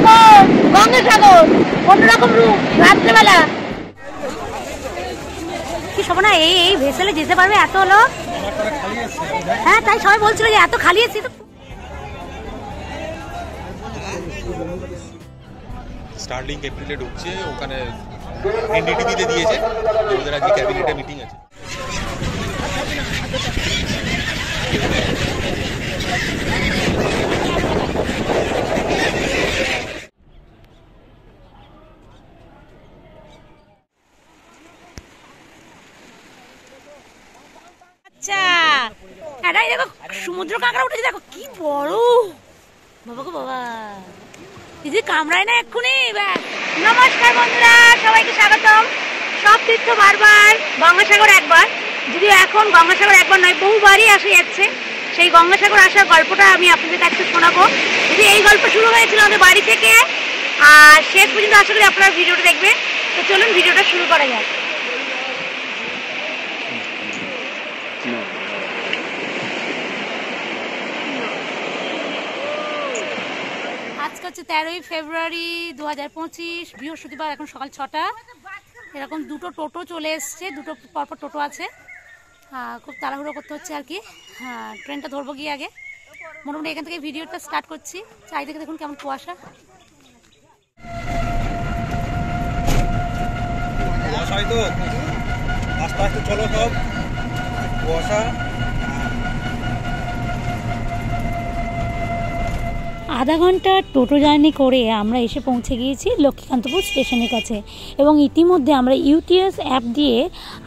সাগর, গঙ্গাসাগর, অন্যরকম রূপ রাত্রেবেলা। কি শোভনা, এই ভেসেলে যেতে পারবে এত লোক? হ্যাঁ, তাই সবাই বলছিল যে এত খালি আছে। স্টারলিংক এপ্রিলে ঢুকছে, ওখানে এনডিটিভিতে দিয়েছে, ওদের আজকে ক্যাবিনেটে মিটিং আছে। আচ্ছা, এটা দেখো সমুদ্র কাঁকড়া উঠেছে, দেখো কি বড়। বাবা গো বাবা, দিদি কামড়ায় না এক্ষুনি। নমস্কার বন্ধুরা, সবাইকে স্বাগতম। সব তীর্থ বারবার, গঙ্গাসাগর একবার, যদিও এখন গঙ্গাসাগর একবার নয় বহুবারই আসে যাচ্ছে। সেই গঙ্গাসাগর আসার গল্পটা আমি আপনাদের কাছে শোনাবো। যদি এই গল্প শুরু হয়েছিল আমাদের বাড়ি থেকে, আর শেষ পর্যন্ত আশা করি আপনারা ভিডিওটা দেখবেন। তো চলুন ভিডিওটা শুরু করা যাক। আজকে হচ্ছে 13ই ফেব্রুয়ারি 2025, বৃহস্পতিবার। এখন সকাল 6টা। এরকম দুটো টোটো চলে এসছে, দুটো পরপর টোটো আছে। খুব তাড়াহুড়ো করতে হচ্ছে আর কি। ট্রেনটা ধরবো গিয়ে আগে। মোটামুটি এখান থেকে ভিডিওটা স্টার্ট করছি। চারিদিকে দেখুন কেমন কুয়াশা। তো আস্তে আস্তে চলো, সব কুয়াশা। আধা ঘন্টা টোটো জার্নি করে আমরা এসে পৌঁছে গিয়েছি লক্ষ্মীকান্তপুর স্টেশনের কাছে। এবং ইতিমধ্যে আমরা ইউটিএস অ্যাপ দিয়ে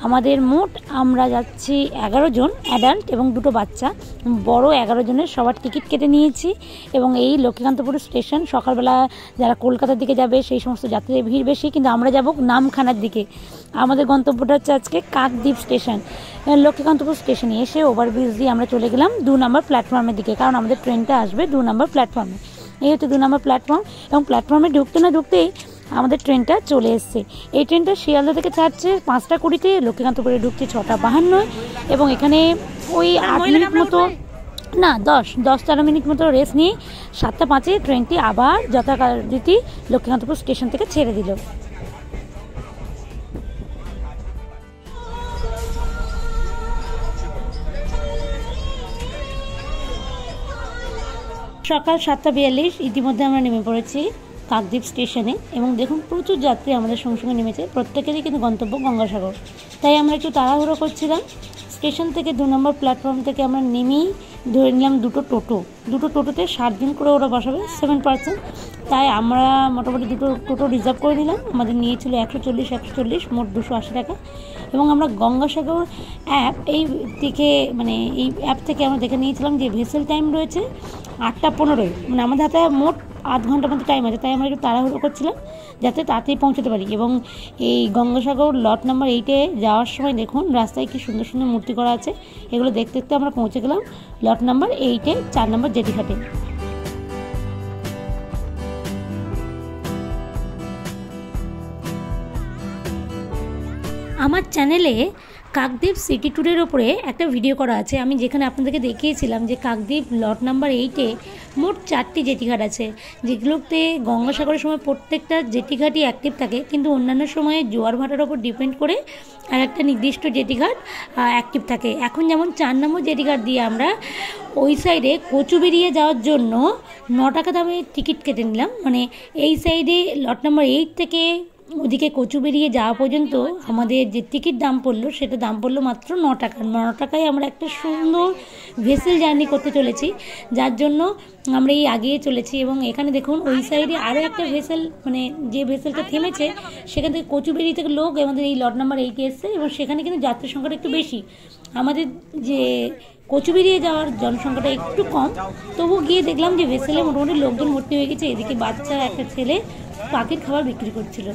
আমাদের মোট আমরা যাচ্ছি 11 জন অ্যাডাল্ট এবং দুটো বাচ্চা, বড় 11 জনের সবার টিকিট কেটে নিয়েছি। এবং এই লক্ষ্মীকান্তপুর স্টেশন সকালবেলা যারা কলকাতার দিকে যাবে সেই সমস্ত যাত্রীদের ভিড় বেশি, কিন্তু আমরা যাব নামখানার দিকে। আমাদের গন্তব্যটা হচ্ছে আজকে কাকদ্বীপ স্টেশন। লক্ষ্মীকান্তপুর স্টেশনে এসে ওভারব্রিজ দিয়ে আমরা চলে গেলাম 2 নম্বর প্ল্যাটফর্মের দিকে, কারণ আমাদের ট্রেনটা আসবে 2 নম্বর প্ল্যাটফর্মে। এই হচ্ছে 2 নম্বর প্ল্যাটফর্ম। এবং প্ল্যাটফর্মে ঢুকতে না ঢুকতেই আমাদের ট্রেনটা চলে এসছে। এই ট্রেনটা শিয়ালদা থেকে ছাড়ছে 5টা 20-তে, লক্ষ্মীকান্তপুরে ঢুকছে 6টা 52। এবং এখানে ওই 8 মিনিট মতো, না 10-13 মিনিট মতো রেস্ট নিয়ে 7টা 5-এ ট্রেনটি আবার যথারীতি লক্ষ্মীকান্তপুর স্টেশন থেকে ছেড়ে দিল। সকাল 7:42 ইতিমধ্যে আমরা নেমে পড়েছি কাকদ্বীপ স্টেশনে। এবং দেখুন প্রচুর যাত্রী আমাদের সঙ্গে সঙ্গে নেমেছে, প্রত্যেকেরই কিন্তু গন্তব্য গঙ্গাসাগর। তাই আমরা একটু তাড়াহুড়ো করছিলাম। স্টেশন থেকে 2 নম্বর প্ল্যাটফর্ম থেকে আমরা নেমেই ধরে নিলাম দুটো টোটোতে 7 জন করে ওরা বসাবে, 7%। তাই আমরা মোটামুটি দুটো টোটো রিজার্ভ করে নিলাম। আমাদের নিয়েছিল 140 মোট 280 টাকা। এবং আমরা গঙ্গাসাগর অ্যাপ মানে এই অ্যাপ থেকে আমরা দেখে নিয়েছিলাম যে ভেসেল টাইম রয়েছে 8টা 15, মানে আমাদের হাতে মোট আধ ঘন্টার মতো টাইম আছে। তাই আমরা একটু তাড়াহুড়ো করছিলাম যাতে তাড়াতাড়ি পৌঁছতে পারি। এবং এই গঙ্গাসাগর লট নাম্বার 8-এ যাওয়ার সময় দেখুন রাস্তায় কি সুন্দর সুন্দর মূর্তি করা আছে। এগুলো দেখতে দেখতে আমরা পৌঁছে গেলাম লট নাম্বার 8-এ 4 নম্বর জেটিঘাটে। আমার চ্যানেলে কাকদ্বীপ সিটি ট্যুরের ওপরে একটা ভিডিও করা আছে, আমি যেখানে আপনাদেরকে দেখিয়েছিলাম যে কাকদ্বীপ লট নাম্বার 8-এ মোট 4টি জেটিঘাট আছে, যেগুলোতে গঙ্গাসাগরের সময় প্রত্যেকটা জেটিঘাটই অ্যাক্টিভ থাকে, কিন্তু অন্যান্য সময়ে জোয়ার ভাটার ওপর ডিপেন্ড করে আর একটা নির্দিষ্ট জেটিঘাট অ্যাক্টিভ থাকে। এখন যেমন 4 নম্বর জেটিঘাট দিয়ে আমরা ওই সাইডে কচুবেরিয়া যাওয়ার জন্য 9 টাকা দামে টিকিট কেটে নিলাম। মানে এই সাইডে লট নাম্বার 8 থেকে ওদিকে কচুবেরিয়ে যাওয়া পর্যন্ত আমাদের যে টিকিট দাম পড়লো সেটা দাম পড়লো মাত্র 9 টাকা। 9 টাকায় আমরা একটা সুন্দর ভেসেল জার্নি করতে চলেছি, যার জন্য আমরা এই আগিয়ে চলেছি। এবং এখানে দেখুন ওই সাইডে আরও একটা ভেসেল, মানে যে ভেসেলটা থেমেছে সেখান থেকে কচুবেরি থেকে লোক আমাদের এই লট নাম্বার 8-এ এসছে। এবং সেখানে কিন্তু যাত্রীর সংখ্যাটা একটু বেশি, আমাদের যে কচুবেরিয়ে যাওয়ার জনসংখ্যাটা একটু কম। তবু গিয়ে দেখলাম যে ভেসেলে মোটামুটি লোকজন ভর্তি হয়ে গেছে। এদিকে বাচ্চা একটা ছেলে পাখির খাবার বিক্রি করছিল।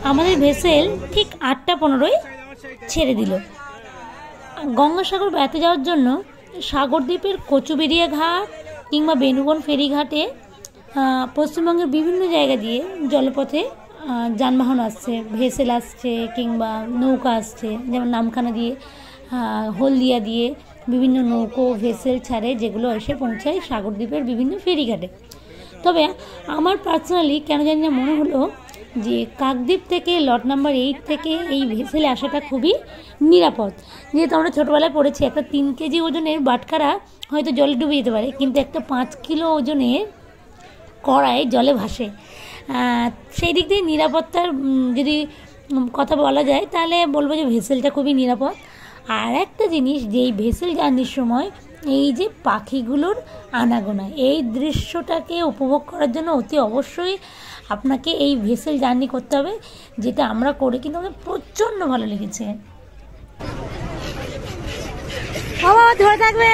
আমাদের ভেসেল ঠিক 8টা 15-য় ছেড়ে দিল। গঙ্গাসাগর বেড়াতে যাওয়ার জন্য সাগরদ্বীপের কচুবেরিয়া ঘাট, কিংবা বেনুবন ফেরিঘাটে পশ্চিমবঙ্গের বিভিন্ন জায়গা দিয়ে জলপথে যানবাহন আসছে, ভেসেল আসছে কিংবা নৌকা আসছে, যেমন নামখানা দিয়ে হলদিয়া দিয়ে বিভিন্ন নৌকো ভেসেল ছাড়ে, যেগুলো এসে পৌঁছায় সাগরদ্বীপের বিভিন্ন ফেরিঘাটে। তবে আমার পার্সোনালি কেন জানি না মনে হলো যে কাকদ্বীপ থেকে লট নাম্বার 8 থেকে এই ভেসেলে আসাটা খুবই নিরাপদ। যেহেতু আমরা ছোটোবেলায় পড়েছি একটা 3 কেজি ওজনের বাটখারা হয়তো জলে ডুবে যেতে পারে, কিন্তু একটা 5 কিলো ওজনের কড়াই জলে ভাসে। সেই দিক দিয়ে নিরাপত্তার যদি কথা বলা যায় তাহলে বলবো যে ভেসেলটা খুবই নিরাপদ। আর একটা জিনিস, যে এই ভেসেল জার্নির সময় এই যে পাখিগুলোর আনাগোনা, এই দৃশ্যটাকে উপভোগ করার জন্য অতি অবশ্যই আপনাকে এই ভেসেল জার্নি করতে হবে, যেটা আমরা করে কিন্তু আমাদের প্রচণ্ড ভালো লেগেছে। বাবা ধরে থাকবে।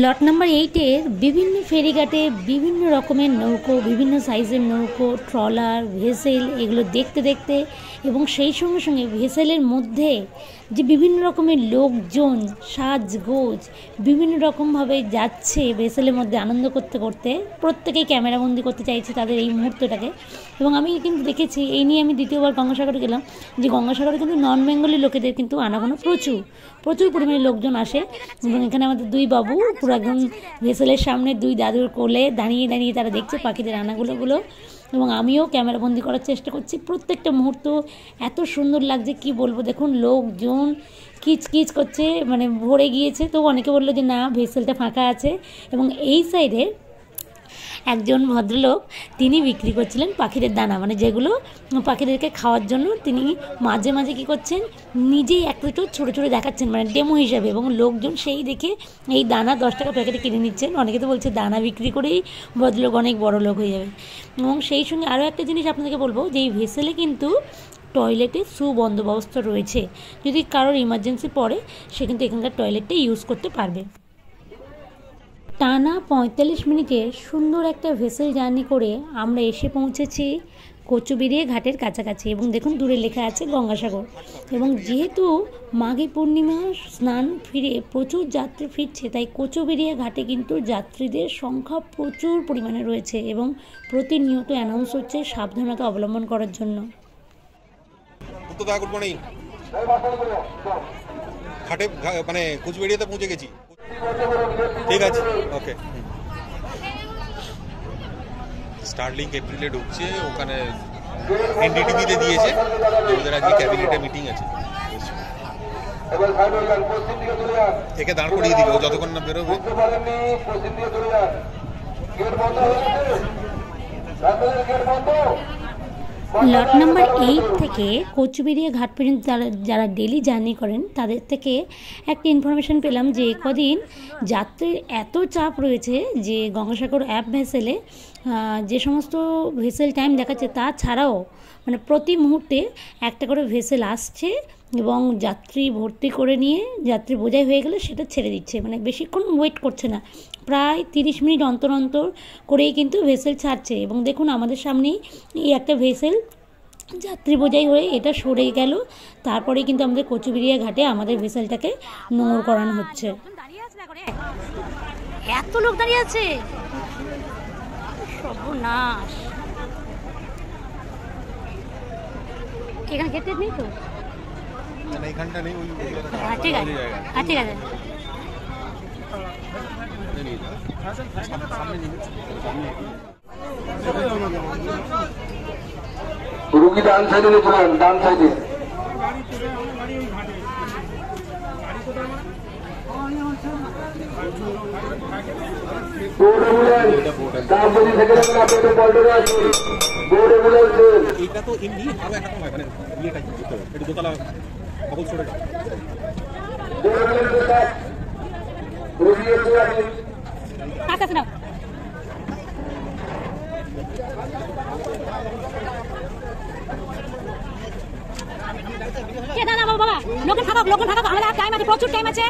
লট নাম্বার 8-এর বিভিন্ন ফেরিঘাটে বিভিন্ন রকমের নৌকো, বিভিন্ন সাইজের নৌকো, ট্রলার, ভেসেল, এগুলো দেখতে দেখতে এবং সেই সঙ্গে সঙ্গে ভেসেলের মধ্যে যে বিভিন্ন রকমের লোকজন সাজগোজ বিভিন্ন রকমভাবে যাচ্ছে ভেসেলের মধ্যে আনন্দ করতে করতে, প্রত্যেকেই ক্যামেরাবন্দি করতে চাইছে তাদের এই মুহূর্তটাকে। এবং আমি কিন্তু দেখেছি, এই নিয়ে আমি দ্বিতীয়বার গঙ্গাসাগরে গেলাম, যে গঙ্গাসাগরে কিন্তু নন বেঙ্গলি লোকেদের কিন্তু আনাগোনা প্রচুর পরিমাণে লোকজন আসে। এবং এখানে আমাদের দুই বাবু পুরো একদম ভেসেলের সামনে দুই দাদুর কোলে দাঁড়িয়ে দাঁড়িয়ে তারা দেখছে পাখিদের আনাগুলোগুলো। এবং আমিও ক্যামেরাবন্দি করার চেষ্টা করছি। প্রত্যেকটা মুহূর্ত এত সুন্দর লাগছে কি বলবো। দেখুন লোকজন কিচকিচ করছে, মানে ভরে গিয়েছে। তো অনেকে বললো যে না, ভেসেলটা ফাঁকা আছে। এবং এই সাইডে একজন ভদ্রলোক তিনি বিক্রি করছিলেন পাখিদের দানা, মানে যেগুলো পাখিদেরকে খাওয়ার জন্য তিনি মাঝে মাঝে কী করছেন, নিজেই একটা ছোটো ছোটো দেখাচ্ছেন, মানে ডেমো হিসাবে। এবং লোকজন সেই দেখে এই দানা 10 টাকা প্যাকেটে কিনে নিচ্ছেন। অনেকে তো বলছে দানা বিক্রি করেই ভদ্রলোক অনেক বড় লোক হয়ে যাবে। এবং সেই সঙ্গে আরও একটা জিনিস আপনাদেরকে বলবো, যে এই ভেসেলে কিন্তু টয়লেটের সুবন্দোবস্ত রয়েছে। যদি কারোর ইমার্জেন্সি পড়ে সে কিন্তু এখানকার টয়লেটটা ইউজ করতে পারবে। টানা 45 মিনিটে সুন্দর একটা ভেসেল জার্নি করে আমরা এসে পৌঁছেছি কচুবেড়িয়া ঘাটের কাছাকাছি। এবং দেখুন দূরে লেখা আছে গঙ্গাসাগর। এবং যেহেতু মাঘী পূর্ণিমা স্নান ফিরে প্রচুর যাত্রী ফিরছে, তাই কচুবেড়িয়া ঘাটে কিন্তু যাত্রীদের সংখ্যা প্রচুর পরিমাণে রয়েছে এবং প্রতিনিয়ত অ্যানাউন্স হচ্ছে সাবধানতা অবলম্বন করার জন্য। ঘাটে মানে কোচবিহারিতে পৌঁছে গেছি, ঠিক আছে, ওকে। স্টারলিংক এপ্রিলে ঢুকছে, ওখানে এনডিটিভিতে দিয়েছে, ওদের আজকে ক্যাবিনেটে মিটিং আছে। একে দাঁড় করিয়ে দিল, ও যতক্ষণ না বেরোবে। লট নাম্বার 8 থেকে কচুবেড়িয়া ঘাট পর্যন্ত যারা ডেলি জার্নি করেন তাদের থেকে একটা ইনফরমেশন পেলাম যে কদিন যাত্রীর এত চাপ রয়েছে যে গঙ্গাসাগর অ্যাপ ভেসেলে যে সমস্ত ভেসেল টাইম দেখাচ্ছে তা ছাড়াও মানে প্রতি মুহূর্তে একটা করে ভেসেল আসছে এবং যাত্রী ভর্তি করে নিয়ে যাত্রী বোঝাই হয়ে গেলে সেটা ছেড়ে দিচ্ছে, মানে বেশিক্ষণ ওয়েট করছে না, প্রায় 30 মিনিট অন্তর অন্তর করেই কিন্তু ভেসেল ছাড়ছে। এবং দেখুন আমাদের সামনেই এই একটা ভেসেল যাত্রী বোঝাই হয়ে এটা সরে গেল, তারপরে কিন্তু আমাদের কচুবেড়িয়া ঘাটে আমাদের ভেসেলটাকে নোঙর করানো হচ্ছে। এত লোক দাঁড়িয়ে আছে, সর্বনাশ। এখানে গেট নেই তো, এইখানটা নেই, ঠিক আছে, ঠিক আছে। রুগী ডান সাইডে চলেন, ডান সাইডে। এইটা তো এমনি আরো একটা হয়, মানে ইয়েটা একটু দোতলা কবল ছড়ে দাও। আচ্ছা না লোকে থাকুক আমাদের টাইম আছে, প্রচুর টাইম আছে।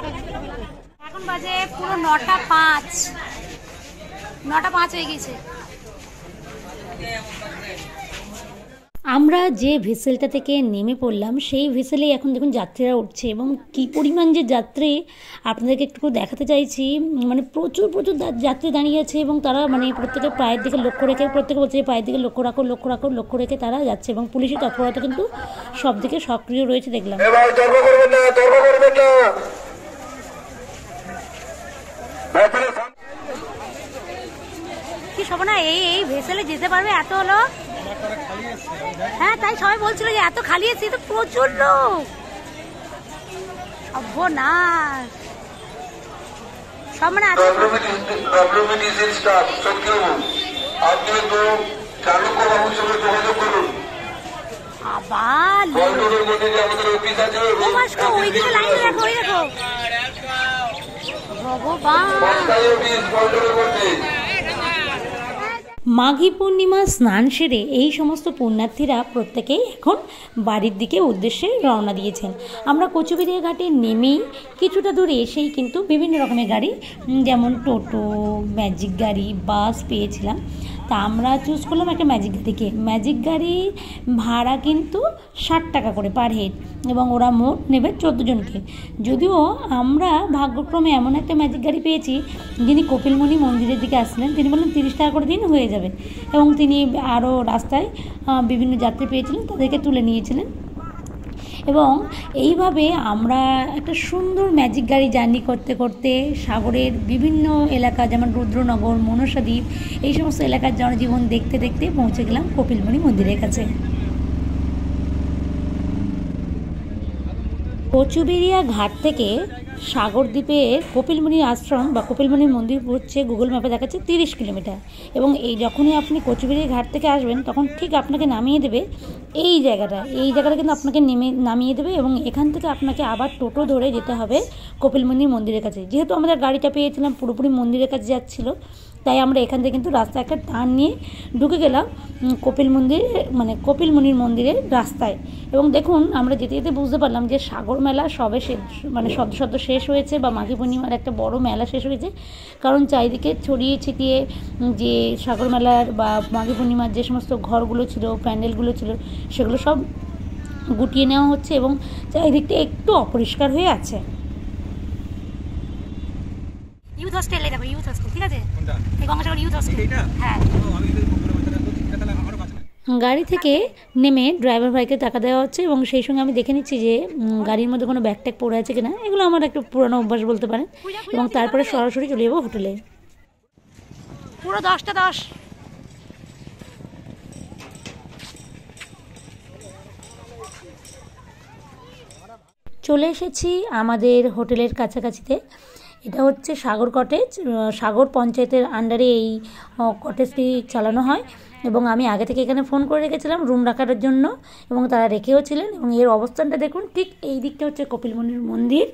এখন বাজে পুরো 9:05 হয়ে গেছে। আমরা যে ভেসেলটা থেকে নেমে পড়লাম সেই ভেসেলেই এখন দেখুন যাত্রীরা উঠছে, এবং কি পরিমাণ যে যাত্রী আপনাদেরকে একটু দেখাতে চাইছি। মানে প্রচুর যাত্রী দাঁড়িয়ে আছে, এবং তারা মানে প্রত্যেকের পায়ের দিকে লক্ষ্য রেখে, প্রত্যেকে বলছে পায়ের দিকে লক্ষ্য রেখে তারা যাচ্ছে, এবং পুলিশের তৎপরতা কিন্তু সব দিকে সক্রিয় রয়েছে দেখলাম। কি শোভনা, এই ভেসেলে যেতে পারবে এত হলো? হ্যাঁ, তাই সবাই বলছিল যে এত খালি আছে, তো প্রচুর লোক। না সব মানে আবার ওইদিকে লাইন দেখো, ওই দেখো মাঘী পূর্ণিমা স্নান সেরে এই সমস্ত পুণ্যার্থীরা প্রত্যেকেই এখন বাড়ির দিকে উদ্দেশ্যে রওনা দিয়েছেন। আমরা কচুবেড়িয়া ঘাটে নেমেই কিছুটা দূরে এসেই কিন্তু বিভিন্ন রকমের গাড়ি, যেমন টোটো, ম্যাজিক গাড়ি, বাস পেয়েছিলাম। তা আমরা চুজ করলাম একটা ম্যাজিক গাড়িকে। ম্যাজিক গাড়ি ভাড়া কিন্তু 60 টাকা করে পার হেড, এবং ওরা মোট নেবে 14 জনকে। যদিও আমরা ভাগ্যক্রমে এমন একটা ম্যাজিক গাড়ি পেয়েছি যিনি কপিলমুনি মন্দিরের দিকে আসছিলেন, তিনি বললেন 30 টাকা করে দিন হয়ে যাবে, এবং তিনি আরও রাস্তায় বিভিন্ন যাত্রী পেয়েছিলেন, তাদেরকে তুলে নিয়েছিলেন। এবং এইভাবে আমরা একটা সুন্দর ম্যাজিক গাড়ি জার্নি করতে করতে সাগরের বিভিন্ন এলাকা, যেমন রুদ্রনগর, মনসাদ্বীপ, এই সমস্ত এলাকার জনজীবন দেখতে দেখতে পৌঁছে গেলাম কপিলমুনি মন্দিরের কাছে। কচুবেড়িয়া ঘাট থেকে সাগরদ্বীপের কপিলমুনির আশ্রম বা কপিলমুনির মন্দির হচ্ছে গুগল ম্যাপে দেখাচ্ছে 30 কিলোমিটার। এবং এই যখনই আপনি কচুবেড়িয়া ঘাট থেকে আসবেন তখন ঠিক আপনাকে নামিয়ে দেবে এই জায়গাটা কিন্তু আপনাকে নামিয়ে দেবে, এবং এখান থেকে আপনাকে আবার টোটো ধরে যেতে হবে কপিলমুনির মন্দিরের কাছে। যেহেতু আমাদের গাড়িটা পেয়েছিলাম পুরোপুরি মন্দিরের কাছে যাচ্ছিলো, তাই আমরা এখান থেকে কিন্তু রাস্তায় একটা টার্ন নিয়ে ঢুকে গেলাম কপিলমুনির মন্দিরের রাস্তায়। এবং দেখুন আমরা যেতে যেতে বুঝতে পারলাম যে সাগর মেলা সবে সদ্য শেষ হয়েছে, বা মাঘী পূর্ণিমার একটা বড় মেলা শেষ হয়েছে। কারণ চারিদিকে ছড়িয়ে ছিটিয়ে যে সাগর মেলার বা মাঘী পূর্ণিমার যে সমস্ত ঘরগুলো ছিল, প্যান্ডেলগুলো ছিল, সেগুলো সব গুটিয়ে নেওয়া হচ্ছে, এবং চারিদিকটা একটু অপরিষ্কার হয়ে আছে। ইউথ হোস্টেল, দেখো ইউথ হোস্টেল, ঠিক আছে, এই গঙ্গাসাগর ইউথ হোস্টেল। হ্যাঁ, গাড়ি থেকে নেমে ড্রাইভার ভাইকে টাকা দেওয়া হচ্ছে, এবং সেই সঙ্গে আমি দেখে নিচ্ছি যে গাড়ির মধ্যে কোনো ব্যাগ ট্যাগ পড়ে আছে কিনা। এগুলো আমার একটু পুরনো অভ্যাস বলতে পারেন। এবং তারপরে সরাসরি চলে যাবো হোটেলে। পুরো 10টা 10। চলে এসেছি আমাদের হোটেলের কাছাকাছিতে। এটা হচ্ছে সাগর কটেজ, সাগর পঞ্চায়েতের আন্ডারে এই কটেজটি চালানো হয়, এবং আমি আগে থেকে এখানে ফোন করে রেখেছিলাম রুম রাখার জন্য, এবং তারা রেখেও ছিলেন। এবং এর অবস্থানটা দেখুন, ঠিক এই দিকটা হচ্ছে কপিলমুনির মন্দির,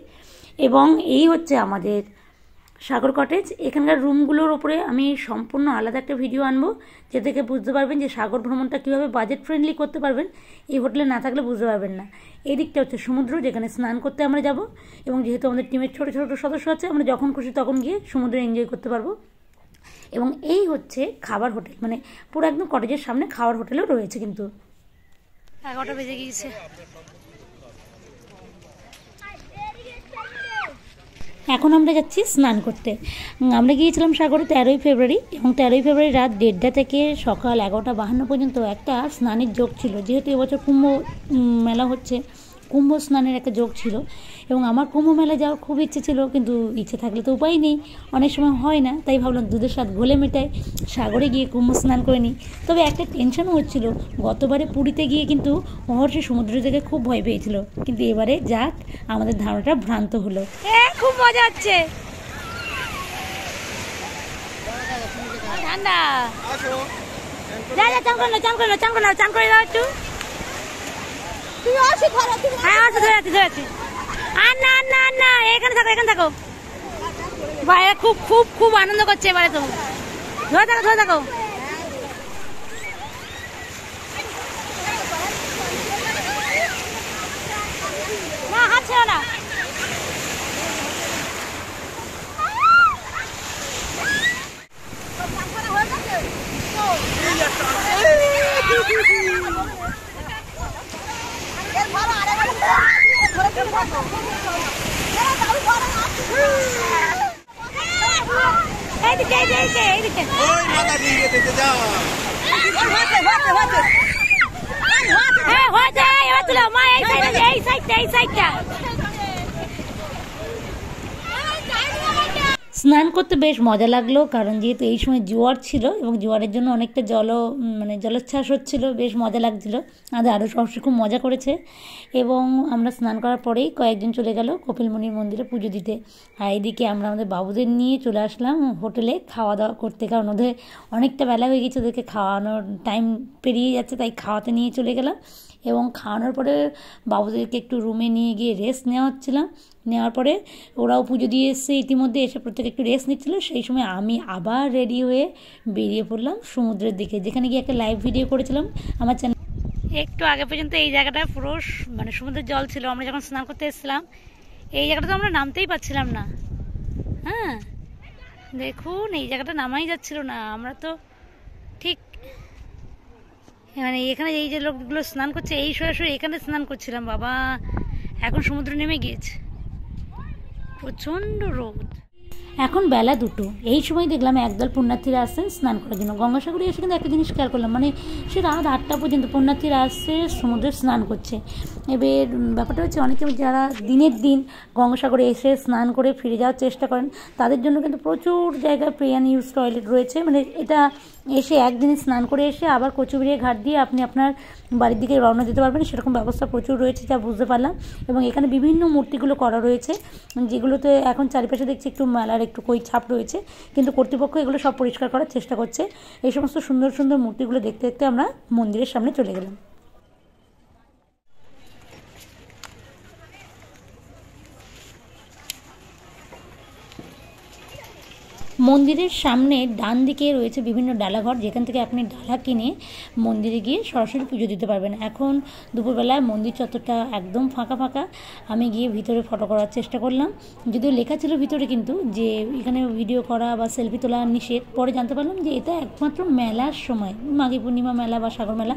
এবং এই হচ্ছে আমাদের সাগর কটেজ। এখানকার রুমগুলোর ওপরে আমি সম্পূর্ণ আলাদা একটা ভিডিও আনবো, যে থেকে বুঝতে পারবেন যে সাগর ভ্রমণটা কীভাবে বাজেট ফ্রেন্ডলি করতে পারবেন। এই হোটেলে না থাকলে বুঝতে পারবেন না। এই দিকটা হচ্ছে সমুদ্র, যেখানে স্নান করতে আমরা যাব, এবং যেহেতু আমাদের টিমের ছোটো ছোটো সদস্য আছে, আমরা যখন খুশি তখন গিয়ে সমুদ্রে এনজয় করতে পারবো। এবং এই হচ্ছে খাবার হোটেল, মানে পুরো একদম কটেজের সামনে খাবার হোটেলও রয়েছে। কিন্তু 11টা বেজে গিয়েছে। এখন আমরা যাচ্ছি স্নান করতে। আমরা গিয়েছিলাম সাগরে 13ই ফেব্রুয়ারি, এবং 13ই ফেব্রুয়ারি রাত 1:30 থেকে সকাল 11:52 পর্যন্ত একটা স্নানের যোগ ছিল। যেহেতু এবছর কুম্ভ মেলা হচ্ছে, কুম্ভ স্নানের একটা যোগ ছিল, এবং আমার কুম্ভ মেলা যাওয়ার খুব ইচ্ছে ছিল, কিন্তু ইচ্ছে থাকলে তো উপায় নেই, অনেক সময় হয় না। তাই ভাবলাম দুধের স্বাদ ঘোলে মেটায়, সাগরে গিয়ে কুম্ভ স্নান করে নিই। তবে একটা টেনশনও হচ্ছিল, গতবারে পুরীতে গিয়ে কিন্তু মহর্ষি সমুদ্র থেকে খুব ভয় পেয়েছিল, কিন্তু এবারে যাক আমাদের ধারণাটা ভ্রান্ত হলো। খুব মজা হচ্ছে, ঠান্ডা। চান করে দাও একটু। হ্যাঁ, ধরে আছি। আর না, এখানে থাকো। ভাইরা খুব আনন্দ করছে এবারে। তো ধরে থাকো। না, হাত ছিল না। এইদিকে এইদিকে এইদিকে হ্যাঁ হয়ে যায় হয়েছিল মা, এই সাইডে এই সাইডটা এই সাইডটা। স্নান করতে বেশ মজা লাগলো, কারণ যেহেতু এই সময় জোয়ার ছিল এবং জোয়ারের জন্য অনেকটা জলোচ্ছ্বাস হচ্ছিল, বেশ মজা লাগছিল। আমাদের আরও সবসময় খুব মজা করেছে। এবং আমরা স্নান করার পরেই কয়েকজন চলে গেল কপিলমুনির মন্দিরে পুজো দিতে। আর এইদিকে আমরা আমাদের বাবুদের নিয়ে চলে আসলাম হোটেলে খাওয়া দাওয়া করতে, কারণ ওদের অনেকটা বেলা হয়ে গেছে, ওদেরকে খাওয়ানোর টাইম পেরিয়ে যাচ্ছে, তাই খাওয়াতে নিয়ে চলে গেলাম। এবং খাওয়ানোর পরে বাবুদেরকে একটু রুমে নিয়ে গিয়ে রেস্ট নেওয়াচ্ছিলাম। নেওয়ার পরে ওরাও পুজো দিয়ে এসছে ইতিমধ্যে, এসে প্রত্যেকে একটু রেস্ট নিচ্ছিলো। সেই সময় আমি আবার রেডি হয়ে বেরিয়ে পড়লাম সমুদ্রের দিকে, যেখানে গিয়ে একটা লাইভ ভিডিও করেছিলাম আমার চ্যানেল। একটু আগে পর্যন্ত এই জায়গাটা পুরো সমুদ্রের জল ছিল। আমরা যখন স্নান করতে এসেছিলাম এই জায়গাটা তো আমরা নামতেই পারছিলাম না। হ্যাঁ দেখুন, এই জায়গাটা নামাই যাচ্ছিল না। আমরা তো ঠিক এখানে এই যে লোকগুলো স্নান করছে এই সরাসরি এখানে স্নান করছিলাম। বাবা এখন সমুদ্র নেমে গিয়েছে, প্রচণ্ড রোদ। এখন বেলা 2টো, এই সময় দেখলাম একদল পুণ্যার্থীরা আসছেন স্নান করার জন্য। গঙ্গাসাগরে এসে কিন্তু একটা জিনিস খেয়াল করলাম, সে রাত 8টা পর্যন্ত পুণ্যার্থীরা আসছে সমুদ্রে স্নান করছে। এবার ব্যাপারটা হচ্ছে অনেকে যারা দিনের দিন গঙ্গাসাগরে এসে স্নান করে ফিরে যাওয়ার চেষ্টা করেন, তাদের জন্য কিন্তু প্রচুর জায়গায় পে অ্যান্ড ইউজ টয়লেট রয়েছে। এটা এসে একদিনে স্নান করে এসে আবার কচুবেড়িয়া ঘাট দিয়ে আপনি আপনার বাড়ির দিকে রওনা দিতে পারবেন, সেরকম ব্যবস্থা প্রচুর রয়েছে যা বুঝতে পারলাম। এবং এখানে বিভিন্ন মূর্তিগুলো করা রয়েছে, যেগুলোতে এখন চারিপাশে দেখছি একটু মেলার একটু কই ছাপ রয়েছে, কিন্তু কর্তৃপক্ষ এগুলো সব পরিষ্কার করার চেষ্টা করছে। এই সমস্ত সুন্দর সুন্দর মূর্তিগুলো দেখতে দেখতে আমরা মন্দিরের সামনে চলে গেলাম। মন্দিরের সামনে ডান দিকে রয়েছে বিভিন্ন ডালাঘর, যেখান থেকে আপনি ডালা কিনে মন্দিরে গিয়ে সরাসরি পুজো দিতে পারবেন। এখন দুপুরবেলায় মন্দির চত্বরটা একদম ফাঁকা ফাঁকা। আমি গিয়ে ভিতরে ফটো করার চেষ্টা করলাম, যদিও লেখা ছিল ভিতরে কিন্তু যে এখানে ভিডিও করা বা সেলফি তোলা নিষেধ। পরে জানতে পারলাম যে এটা একমাত্র মেলার সময়, মাঘী পূর্ণিমা মেলা বা সাগর মেলা,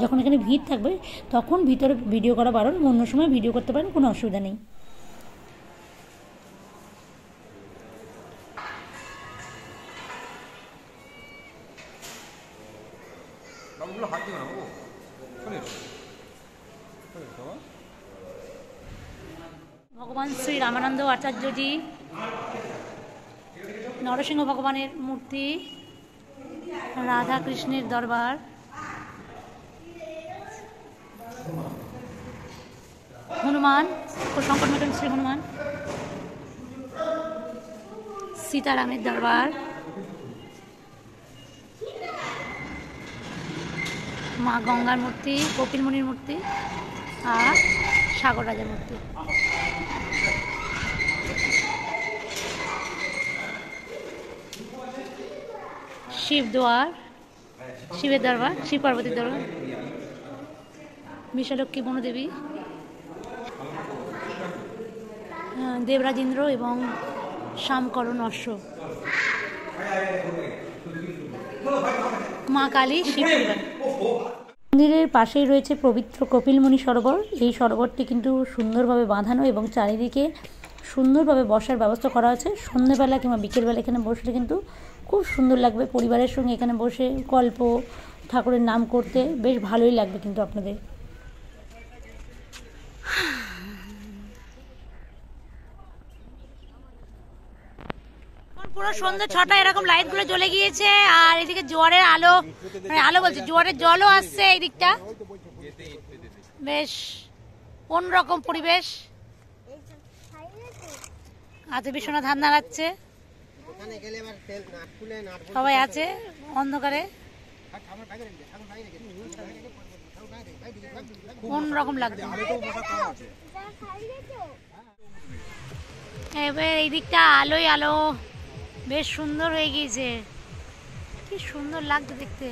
যখন এখানে ভিড় থাকবে তখন ভিতরে ভিডিও করা বারণ, অন্য সময় ভিডিও করতে পারেন, কোনো অসুবিধা নেই। ভগবান শ্রী রামানন্দ আচার্যজি, নরসিংহ ভগবানের মূর্তি, রাধা কৃষ্ণের দরবার, হনুমান, সংকটমোচন শ্রী হনুমান, সীতারামের দরবার, মা গঙ্গার মূর্তি, কপিলমুনির মূর্তি আর সাগর রাজার মূর্তি। শিব দোয়ার, শিবের দরবার, শিব পার্বতীর দরবার, বিশালক্ষী বনদেবী, দেবরাজ ইন্দ্র এবং শ্যামকরণ অশ্ব, মা কালী, শিব পরিবার। মন্দিরের পাশেই রয়েছে পবিত্র কপিলমুনি সরোবর। এই সরোবরটি কিন্তু সুন্দরভাবে বাঁধানো এবং চারিদিকে সুন্দরভাবে বসার ব্যবস্থা করা আছে। সন্ধ্যেবেলা কিংবা বিকেলবেলা এখানে বসলে কিন্তু খুব সুন্দর লাগবে। পরিবারের সঙ্গে এখানে বসে গল্প, ঠাকুরের নাম করতে বেশ ভালোই লাগবে কিন্তু আপনাদের। পুরো সন্ধ্যে 6টা এরকম লাইট গুলো জ্বলে গিয়েছে, আর এদিকে জোয়ারের আলো, আলো বলছে জোয়ারের জলও আসছে এই দিকটা। বেশ অন্যরকম পরিবেশ। আজ বিশ্বনাথ ধান নাড়াচ্ছে, সবাই আছে অন্ধকারে, অন্যরকম লাগছে। এবার এই দিকটা আলোয় আলো, বেশ সুন্দর হয়ে গিয়েছে, কি সুন্দর লাগছে দেখতে।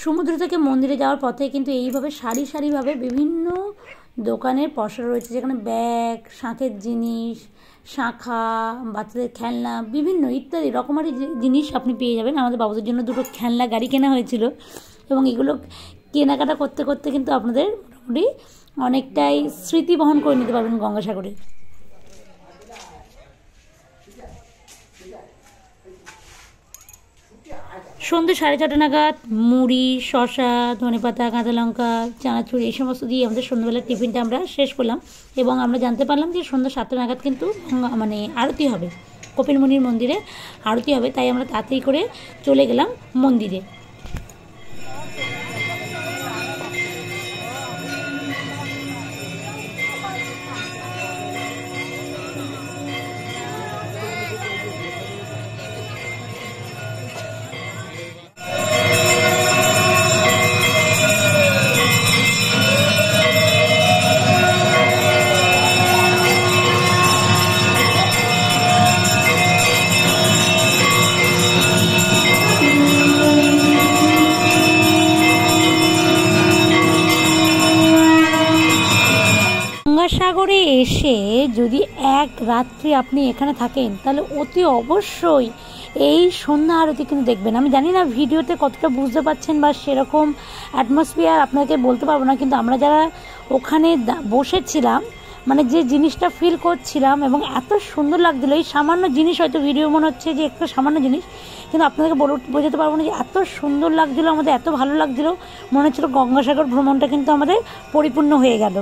সমুদ্র থেকে মন্দিরে যাওয়ার পথে কিন্তু এইভাবে সারি সারিভাবে বিভিন্ন দোকানের পসরা রয়েছে, যেখানে ব্যাগ, শাঁখের জিনিস, শাঁখা, বাচ্চাদের খেলনা, বিভিন্ন ইত্যাদি রকমারি জিনিস আপনি পেয়ে যাবেন। আমাদের বাবুদের জন্য দুটো খেলনা গাড়ি কেনা হয়েছিল এবং এগুলো কেনাকাটা করতে করতে কিন্তু আপনাদের মোটামুটি অনেকটাই স্মৃতি বহন করে নিতে পারবেন গঙ্গাসাগরে। সন্ধ্যে 6:30 নাগাদ মুড়ি, শসা, ধনেপাতা, কাঁচা লঙ্কা, চানাচুর এই সমস্ত দিয়ে আমাদের সন্ধ্যাবেলার টিফিনটা আমরা শেষ করলাম এবং আমরা জানতে পারলাম যে সন্ধ্যা 7টা নাগাদ কিন্তু আরতি হবে, কপিলমুনির মন্দিরে আরতি হবে। তাই আমরা তাড়াতাড়ি করে চলে গেলাম মন্দিরে। গঙ্গাসাগরে এসে যদি এক রাত্রি আপনি এখানে থাকেন তাহলে অতি অবশ্যই এই সন্ধ্যা আরতি কিন্তু দেখবেন। আমি জানি না ভিডিওতে কতটা বুঝতে পারছেন বা সেরকম অ্যাটমসফিয়ার আপনাকে বলতে পারবো না, কিন্তু আমরা যারা ওখানে বসেছিলাম মানে যে জিনিসটা ফিল করছিলাম এবং এত সুন্দর লাগছিলো। এই সামান্য জিনিস হয়তো ভিডিও মনে হচ্ছে যে একটা সামান্য জিনিস, কিন্তু আপনাদেরকে বোঝাতে পারবো না যে এত সুন্দর লাগছিলো, আমাদের এত ভালো লাগছিলো, মনে হচ্ছিলো গঙ্গাসাগর ভ্রমণটা কিন্তু আমাদের পরিপূর্ণ হয়ে গেল।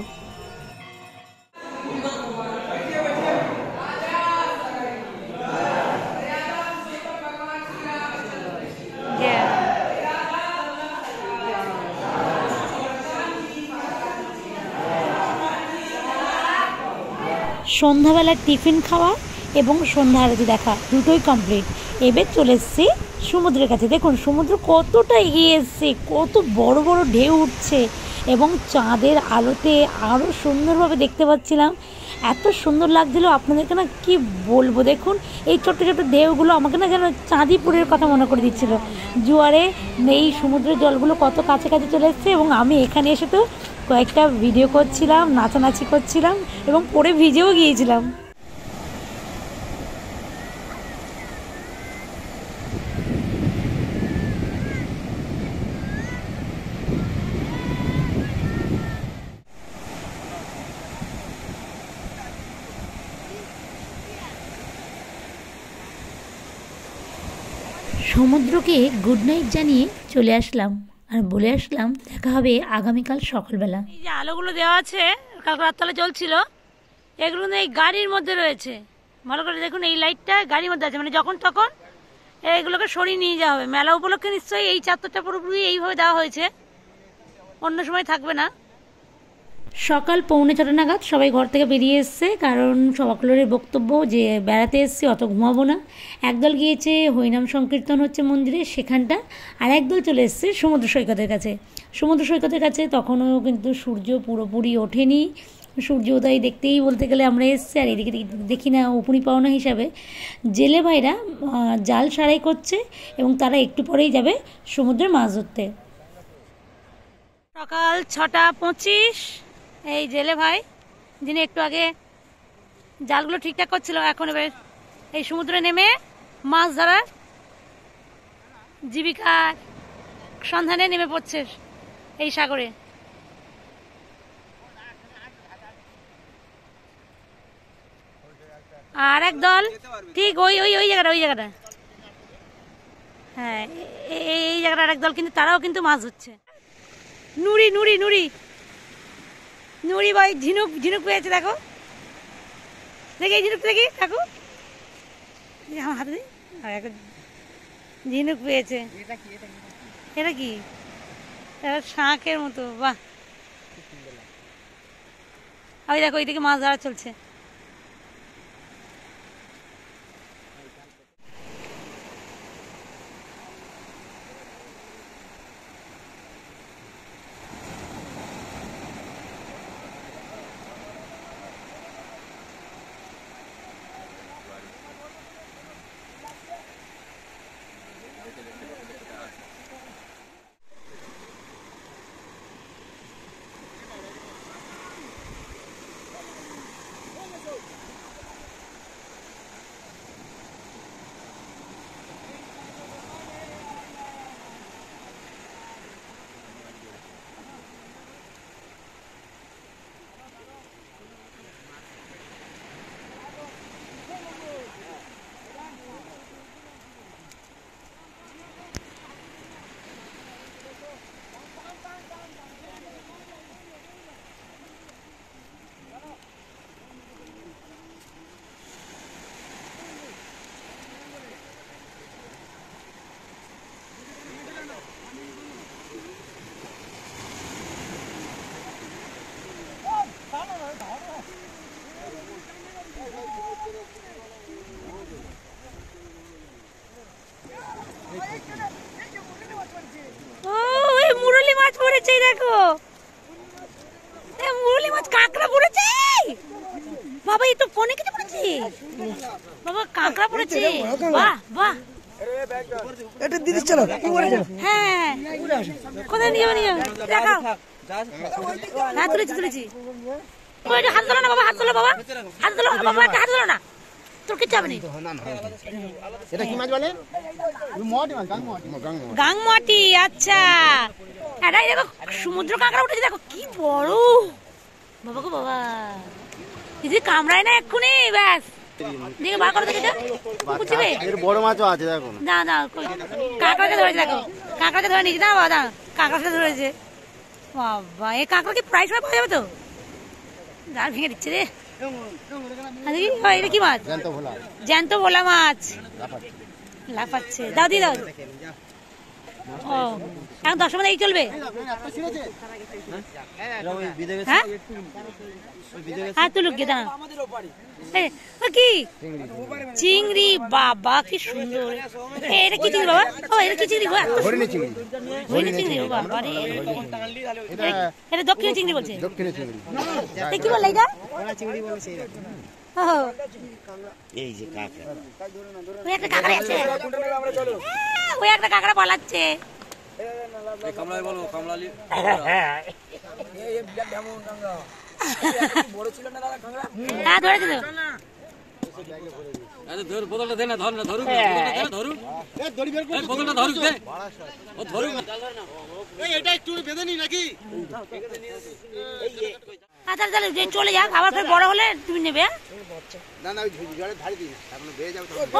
সন্ধ্যাবেলার টিফিন খাওয়া এবং সন্ধ্যা আরতি দেখা দুটোই কমপ্লিট। এবার চলে এসেছি সমুদ্রের কাছে। দেখুন সমুদ্র কতটা এগিয়ে এসছে, কত বড় বড় ঢেউ উঠছে এবং চাঁদের আলোতে আরও সুন্দরভাবে দেখতে পাচ্ছিলাম। এত সুন্দর লাগছিলো, আপনাদেরকে না কি বলবো। দেখুন এই ছোট্ট ছোট্ট ঢেউগুলো আমাকে না যেন চাঁদিপুরের কথা মনে করে দিচ্ছিল। জোয়ারে এই সমুদ্রের জলগুলো কত কাছে কাছে চলে এসছে এবং আমি এখানে এসে তো কয়েকটা ভিডিও করছিলাম, নাচানাচি করছিলাম এবং পরে ভিজেও গিয়েছিলাম। সমুদ্রকে গুড নাইট জানিয়ে চলে আসলাম আর বলে আসলাম দেখা হবে আগামীকাল সকালবেলা। এই যে আলোগুলো দেওয়া আছে কালকে রাততলা জ্বলছিল, এগুলো এই গাড়ির মধ্যে রয়েছে। ভালো করে দেখুন, এই লাইটটা গাড়ির মধ্যে আছে, মানে যখন তখন এইগুলোকে সরিয়ে নিয়ে যাওয়া হবে। মেলা উপলক্ষে নিশ্চয়ই এই চাদরটা পুরোপুরি এইভাবে দেওয়া হয়েছে, অন্য সময় থাকবে না। সকাল 6:45 নাগাদ সবাই ঘর থেকে বেরিয়ে এসছে, কারণ সকলের বক্তব্য যে বেড়াতে এসছি অত ঘুমাবো না। একদল গিয়েছে হরিনাম সংকীর্তন হচ্ছে মন্দিরে সেখানটা, আর একদল চলে এসছে সমুদ্র সৈকতের কাছে। সমুদ্র সৈকতের কাছে তখনও কিন্তু সূর্য পুরোপুরি ওঠেনি, সূর্য উদয় দেখতেই বলতে গেলে আমরা এসছি। আর এদিকে দেখি না উপরি পাওনা হিসাবে জেলে ভাইরা জাল সারাই করছে এবং তারা একটু পরেই যাবে সমুদ্রে মাছ ধরতে। সকাল 6:25, এই জেলে ভাই যিনি একটু আগে জালগুলো ঠিকঠাক করছিল এখন এবার এই সমুদ্রে নেমে মাছ ধরার জীবিকার সন্ধানে নেমে পড়ছে এই সাগরে। আর এক দল ঠিক ওই জায়গাটা হ্যাঁ এই জায়গাটা আর এক দল, কিন্তু তারাও কিন্তু মাছ ধরছে। নুড়ি নুড়ি নুড়ি নুড়ি ভাই ঝিনুক ঝিনুক পেয়েছে, দেখো দেখি এই ঝিনুক দেখি দেখো আমার হাতে ঝিনুক পেয়েছে। এটা কি? এটা শাঁখের মতো, বাহ। ওই দেখো এইদিকে মাছ ধরা চলছে। এই তো ফোনে কিছু পড়েছে বাবা, কাঁকড়া পড়েছে। বাহ বাহ, এটা দিদি চলো হ্যাঁ কোথায় নিয়ে যাবে দেখাও। হ্যাঁ তুলেছি তুলেছি। হাত তোলো না বাবা, হাত তোলো বাবা, হাত তোলো বাবা, হাত তোলো না, তোর কিচ্ছু হবে না। এটা কি মাছ বলে? গাংমাটি। আচ্ছা, এটা দেখো সমুদ্র কাঁকড়া উঠেছে, দেখো কি বড় বাবা গো বাবা, যদি কামড়ায় না এক্ষুনি ব্যাস। দেখে বার করে দেখে বুঝবে, বড় মাছও আছে দেখো না না, কাঁকড়াকে ধরেছে দেখো, কাঁকড়াকে ধরে নিয়েছি না বাবা, কাঁকড়াকে ধরেছে বাবা। এই কাঁকড়া কি প্রাইস পাওয়া যাবে তো? গাল ভেঙে দিচ্ছে রে। এটা কি মাছ? জ্যান্ত ভোলা মাছ লাফাচ্ছে। দাও দিয়ে দাও। ও এখন 10 মিনিট এই চলবে? হ্যাঁ হ্যাঁ তুলুক গিয়ে দাঁড়া। কি চিংড়ি বাবা, কি সুন্দর। এটা কি চিংড়ি বাবা? ও এটা কি চিংড়ি? হরিণী চিংড়ি বাবা রে, এটা দক্ষিণী চিংড়ি বলছে। কি বললে এটা? এই যে কাঁকড়া, ওই একটা কাঁকড়া আছে, ওই একটা কাঁকড়া পালাচ্ছে। হ্যাঁ ধরেছে তো। আচ্ছা তাহলে চলে যাক, আবার ফের বড় হলে তুমি নেবে।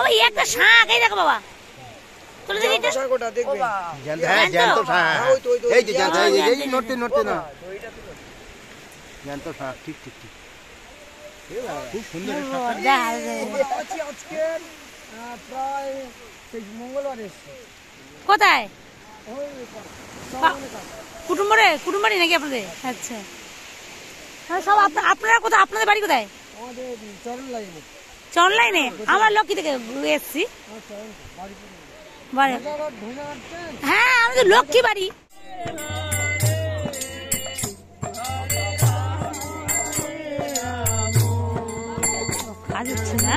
ওই একটা শাঁখ, এই দেখো বাবা, তুলে দেখি খুব সুন্দর। কোথায়? কুটুম্বাড়ি নাকি আপনাদের? আচ্ছা, সব আপনারা কোথায়? আপনাদের বাড়ি কোথায়? চরণ লাইনে। আমার লক্ষ্মী থেকে এসছি। হ্যাঁ আমাদের লক্ষ্মী বাড়ি। কাজ হচ্ছে না।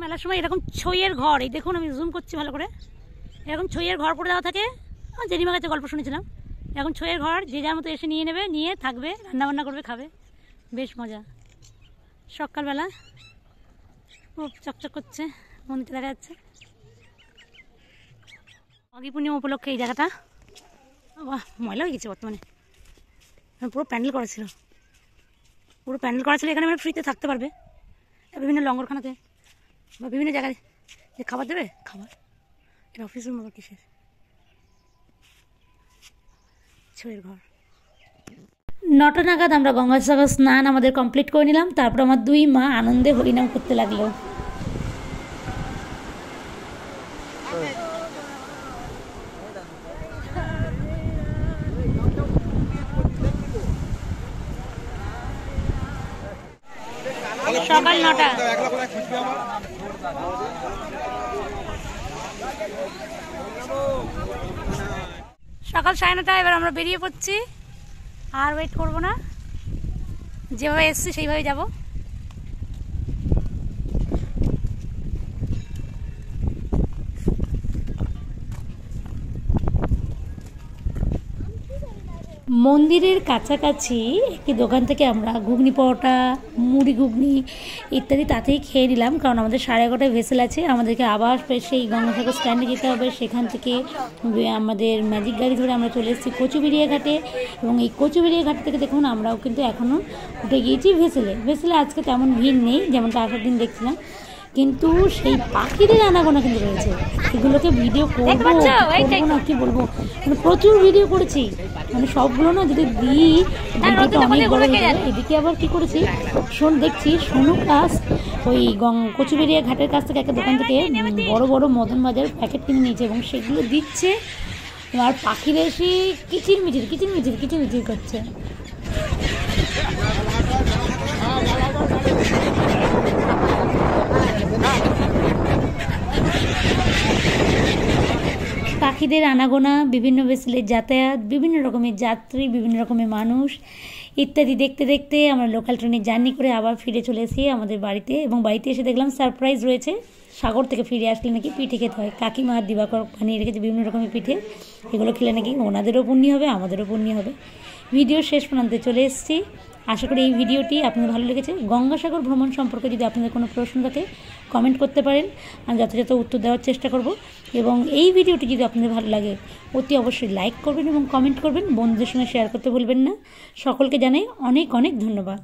মেলার সময় এরকম ছইয়ের ঘর, এই দেখুন আমি জুম করছি ভালো করে, এরকম ছইয়ের ঘর করে দেওয়া থাকে। জেঠিমার কাছে গল্প শুনেছিলাম, এখন ছইয়ের ঘর যে যার মতো এসে নিয়ে নেবে, নিয়ে থাকবে, রান্নাবান্না করবে, খাবে, বেশ মজা। সকালবেলা খুব চকচক করছে, মন্দিরটা দেখা যাচ্ছে। মাঘী পূর্ণিমা উপলক্ষে এই জায়গাটা ময়লা হয়ে গেছে বর্তমানে, পুরো প্যান্ডেল করা ছিল, পুরো প্যান্ডেল করা ছিল। এখানে মানে ফ্রিতে থাকতে পারবে, বিভিন্ন লঙ্গরখানাতে বা বিভিন্ন জায়গায় যে খাবার দেবে, খাবার। এটা অফিস রুম বা কিসের ছয়ের ঘর। 9টা নাগাদ আমরা গঙ্গাসাগর স্নান আমাদের কমপ্লিট করে নিলাম। তারপর আমার দুই মা আনন্দে হরিনাম করতে লাগলো। সকাল 9টা। সকাল 9:30। এবার আমরা বেরিয়ে পড়ছি, আর ওয়েট করবো না, যেভাবে এসছি সেইভাবে যাব। মন্দিরের কাছাকাছি একটি দোকান থেকে আমরা ঘুগনি পরোটা, মুড়ি ঘুগনি ইত্যাদি তাতেই খেয়ে নিলাম, কারণ আমাদের 11:30 ভেসেল আছে। আমাদেরকে আবার সেই গঙ্গাসাগর স্ট্যান্ডে যেতে হবে। সেখান থেকে আমাদের ম্যাজিক গাড়ি ধরে আমরা চলে এসেছি কচুবেড়িয়া ঘাটে, এবং এই কচুবেড়িয়া ঘাট থেকে দেখুন আমরাও কিন্তু এখনও উঠে গিয়েছি ভেসেলে। ভেসেলে আজকে তেমন ভিড় নেই, যেমনটা আসার দিন দেখছিলাম, কিন্তু সেই পাখিদের আনাগোনা কিন্তু রয়েছে। এগুলোকে ভিডিও করবো না কি বলবো, মানে প্রচুর ভিডিও করেছি, মানে সবগুলো না যদি দিই ভিডিওটা অনেক বড় হয়ে যাবে। এদিকে আবার কি করেছি দেখছি সোনু কাজ ওই কচুবেড়িয়া ঘাটের কাছ থেকে একটা দোকান থেকে বড় বড় মদন বাজার প্যাকেট কিনে নিয়েছে, এবং সেগুলো দিচ্ছে। আর পাখিরা এসে কিচিরমিচির করছে। পাখিদের আনাগোনা, বিভিন্ন ভেসেলের যাতায়াত, বিভিন্ন রকমের যাত্রী, বিভিন্ন রকমের মানুষ ইত্যাদি দেখতে দেখতে আমরা লোকাল ট্রেনে জার্নি করে আবার ফিরে চলে এসেছি আমাদের বাড়িতে। এবং বাড়িতে এসে দেখলাম সারপ্রাইজ রয়েছে, সাগর থেকে ফিরে আসলে নাকি পিঠে খেতে হয়। কাকিমা আর দিবাকর বানিয়ে রেখেছে বিভিন্ন রকমের পিঠে, এগুলো খেলে নাকি ওনাদেরও পুণ্যি হবে, আমাদেরও পুণ্যি হবে। ভিডিও শেষ প্রান্তে চলে এসেছি। আশা করি এই ভিডিওটি আপনাদের ভালো লেগেছে। গঙ্গাসাগর ভ্রমণ সম্পর্কে যদি আপনাদের কোনো প্রশ্ন থাকে কমেন্ট করতে পারেন, আমি যথাযথ উত্তর দেওয়ার চেষ্টা করব। এবং এই ভিডিওটি যদি আপনাদের ভালো লাগে অতি অবশ্যই লাইক করবেন এবং কমেন্ট করবেন, বন্ধুদের সঙ্গে শেয়ার করতে ভুলবেন না। সকলকে জানাই অনেক অনেক ধন্যবাদ।